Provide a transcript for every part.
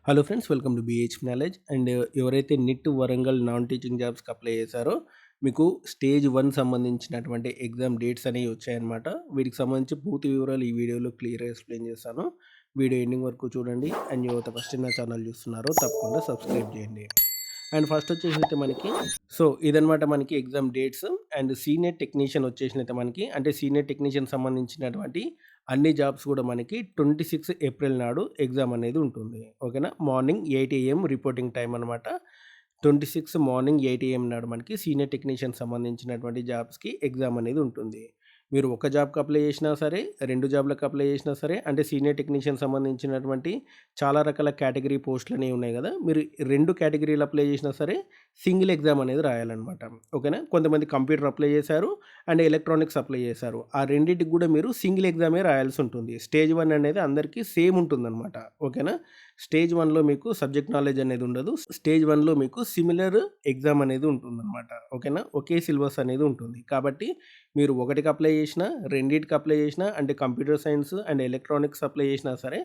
Hello friends, welcome to BH knowledge. And ఎవరైతే NIT Warangal non teaching జాబ్స్కి apply చేశారో మీకు స్టేజ్ 1 సంబంధించినటువంటి ఎగ్జామ్ డేట్స్ అనేవి వచ్చాయన్నమాట. వీటికి సంబంధించి పూర్తి వివరాలు ఈ వీడియోలో క్లియర్గా ఎక్స్ప్లెయిన్ చేస్తాను. వీడియో ఎండింగ్ వరకు చూడండి. అండ్ యువత ఫస్ట్ నా ఛానల్ చూస్తున్నారో తప్పకుండా సబ్స్క్రైబ్ చేయండి. అండ్ ఫస్ట్ వచ్చేసినైతే మనకి ఇదనమాట మనకి exam dates. And senior technician వచ్చేసినైతే మనకి అంటే సీనియర్ టెక్నీషియన్ సంబంధించినటువంటి అన్ని జాబ్స్ కూడా మనకి 26 ఏప్రిల్ నాడు ఎగ్జామ్ అనేది ఉంటుంది. ఓకేనా. మార్నింగ్ 8 AM రిపోర్టింగ్ టైం అనమాట. 26 మార్నింగ్ 8 AM నాడు మనకి సీనియర్ టెక్నీషియన్ సంబంధించినటువంటి జాబ్స్‌కి ఎగ్జామ్ అనేది ఉంటుంది. మీరు ఒక జాబ్‌కి అప్లై చేసినా సరే, 2 జాబ్‌లకు అప్లై చేసినా సరే, అంటే సీనియర్ టెక్నీషియన్ సంబంధించినటువంటి చాలా రకాల కేటగిరీ పోస్టులనేవి ఉన్నాయి గదా! మీరు 2 కేటగిరీలు అప్లై చేసినా సరే సింగిల్ ఎగ్జామ్ అనేది రాయాలనమాట. ఓకేనా. కొంతమంది కంప్యూటర్ అప్లై చేశారు అండ్ ఎలక్ట్రానిక్స్ అప్లై చేశారు. ఆ రెండిటికి గూడా మీరు సింగిల్ ఎగ్జామే రాయాల్సి ఉంటుంది. స్టేజ్ 1 అనేది అందరికీ సేమ్ ఉంటుందనమాట. ఓకేనా. స్టేజ్ 1లో మీకు సబ్జెక్ట్ నాలెడ్జ్ అనేది ఉండదు. స్టేజ్ 1లో మీకు సిమిలర్ ఎగ్జామ్ అనేది ఉంటుందనమాట. ఓకేనా. ఒకే సిలబస్ అనేది ఉంటుంది. కాబట్టి మీరు ఒకటికి అప్లై చేసినా, రెండిటికి అప్లై చేసినా అంటే computer science and electronics apply చేసినా సరే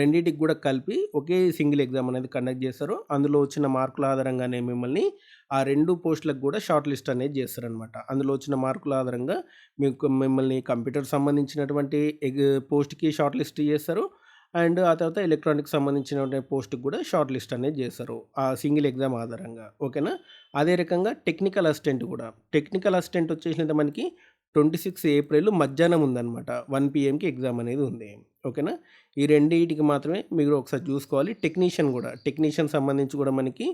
రెండిటికి కూడా కలిపి ఒకే సింగిల్ ఎగ్జామ్ అనేది కండక్ట్ చేస్తారు. అందులో వచ్చిన మార్కుల ఆధారంగానే మిమ్మల్ని ఆ 2 పోస్టులకు కూడా షార్ట్ లిస్ట్ అనేది చేస్తారనమాట. అందులో వచ్చిన మార్కుల ఆధారంగా మిమ్మల్ని కంప్యూటర్ సంబంధించినటువంటి పోస్ట్‌కి షార్ట్ లిస్ట్ చేస్తారు. అండ్ ఆ తర్వాత ఎలక్ట్రానిక్స్ సంబంధించినటువంటి పోస్ట్‌కి కూడా షార్ట్ లిస్ట్ అనేది చేస్తారు. ఆ సింగిల్ ఎగ్జామ్ ఆధారంగా. ఓకేనా. అదే రకంగా టెక్నికల్ అసిస్టెంట్ కూడా. టెక్నికల్ అసిస్టెంట్ వచ్చేసినైతే మనకి 26 ఏప్రిల్ మధ్యాహ్నం ఉందనమాట. 1 PMకి ఎగ్జామ్ అనేది ఉంది. ఓకేనా. ఈ రెండిటికి మాత్రమే మీరు ఒకసారి చూసుకోవాలి. టెక్నీషియన్ కూడా. టెక్నీషియన్ సంబంధించి కూడా మనకి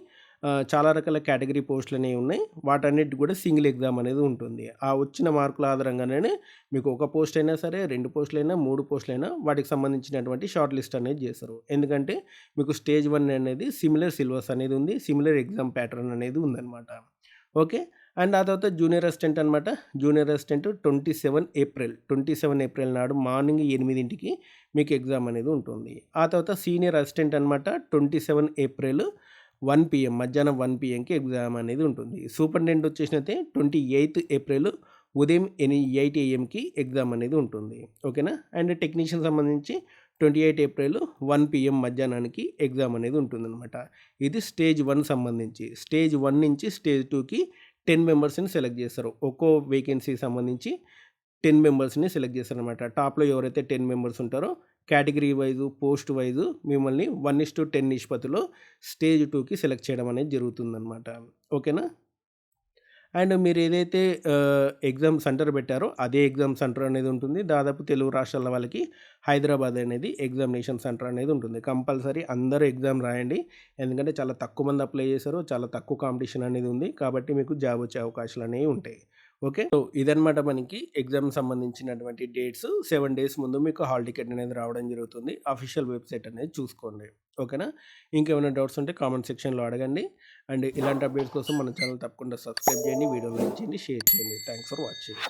చాలా రకాల కేటగిరీ పోస్టులనేవి ఉన్నాయి. వాటన్నిటికి కూడా సింగిల్ ఎగ్జామ్ అనేది ఉంటుంది. ఆ వచ్చిన మార్కుల ఆధారంగానే మీకు ఒక పోస్ట్ అయినా సరే, 2 పోస్టులైనా, 3 పోస్టులైనా వాటికి సంబంధించినటువంటి షార్ట్ లిస్ట్ అనేది చేస్తారు. ఎందుకంటే మీకు స్టేజ్ 1 అనేది సిమిలర్ సిలబస్ అనేది ఉంది. సిమిలర్ ఎగ్జామ్ ప్యాటర్న్ అనేది ఉందనమాట. ఓకే. అండ్ ఆ తర్వాత జూనియర్ అసిస్టెంట్ అనమాట. జూనియర్ అసిస్టెంట్ 27 ఏప్రిల్ నాడు మార్నింగ్ 8కి మీకు ఎగ్జామ్ అనేది ఉంటుంది. ఆ తర్వాత సీనియర్ అసిస్టెంట్ అనమాట. 27 ఏప్రిల్ 1 PM మధ్యాహ్నం 1 PMకి ఎగ్జామ్ అనేది ఉంటుంది. సూపరింటెండెంట్ వచ్చేసినైతే 28 ఏప్రిల్ ఉదయం 8 AMకి ఎగ్జామ్ అనేది ఉంటుంది. ఓకేనా. అండ్ టెక్నీషియన్ సంబంధించి 28 ఏప్రిల్ 1 PM మధ్యాహ్నానికి ఎగ్జామ్ అనేది ఉంటుందన్నమాట. ఇది స్టేజ్ 1 సంబంధించి. స్టేజ్ 1 నుంచి స్టేజ్ 2కి 10 మెంబర్స్‌ని సెలెక్ట్ చేస్తారు. ఒక్కో వేకెన్సీకి సంబంధించి 10 మెంబర్స్‌ని సెలెక్ట్ చేస్తారనమాట. టాప్‌లో ఎవరైతే 10 మెంబర్స్ ఉంటారో కేటగిరీ వైజు, పోస్ట్ వైజు మిమ్మల్ని 1:10 నిష్పత్తిలో స్టేజ్ 2కి సెలెక్ట్ చేయడం అనేది జరుగుతుందనమాట. ఓకేనా. అండ్ మీరు ఏదైతే ఎగ్జామ్ సెంటర్ పెట్టారో అదే ఎగ్జామ్ సెంటర్ అనేది ఉంటుంది. దాదాపు తెలుగు రాష్ట్రాల వాళ్ళకి హైదరాబాద్ అనేది ఎగ్జామినేషన్ సెంటర్ అనేది ఉంటుంది. కంపల్సరీ అందరూ ఎగ్జామ్ రాయండి. ఎందుకంటే చాలా తక్కువ మంది అప్లై చేశారు. చాలా తక్కువ కాంపిటీషన్ అనేది ఉంది. కాబట్టి మీకు జాబ్ వచ్చే అవకాశాలు అనేవి ఉంటాయి. ఓకే. సో ఇదనమాట మనకి ఎగ్జామ్ సంబంధించినటువంటి డేట్స్. 7 డేస్ ముందు మీకు హాల్ టికెట్ అనేది రావడం జరుగుతుంది. అఫీషియల్ వెబ్‌సైట్ అనేది చూసుకోండి. ఓకేనా. ఇంకేమైనా డౌట్స్ ఉంటే కామెంట్ సెక్షన్‌లో అడగండి. అండ్ ఇలాంటి అప్డేట్స్ కోసం మన ఛానల్ తప్పకుండా సబ్స్క్రైబ్ చేయండి. వీడియో లైక్ చేయండి, షేర్ చేయండి. Thanks for watching.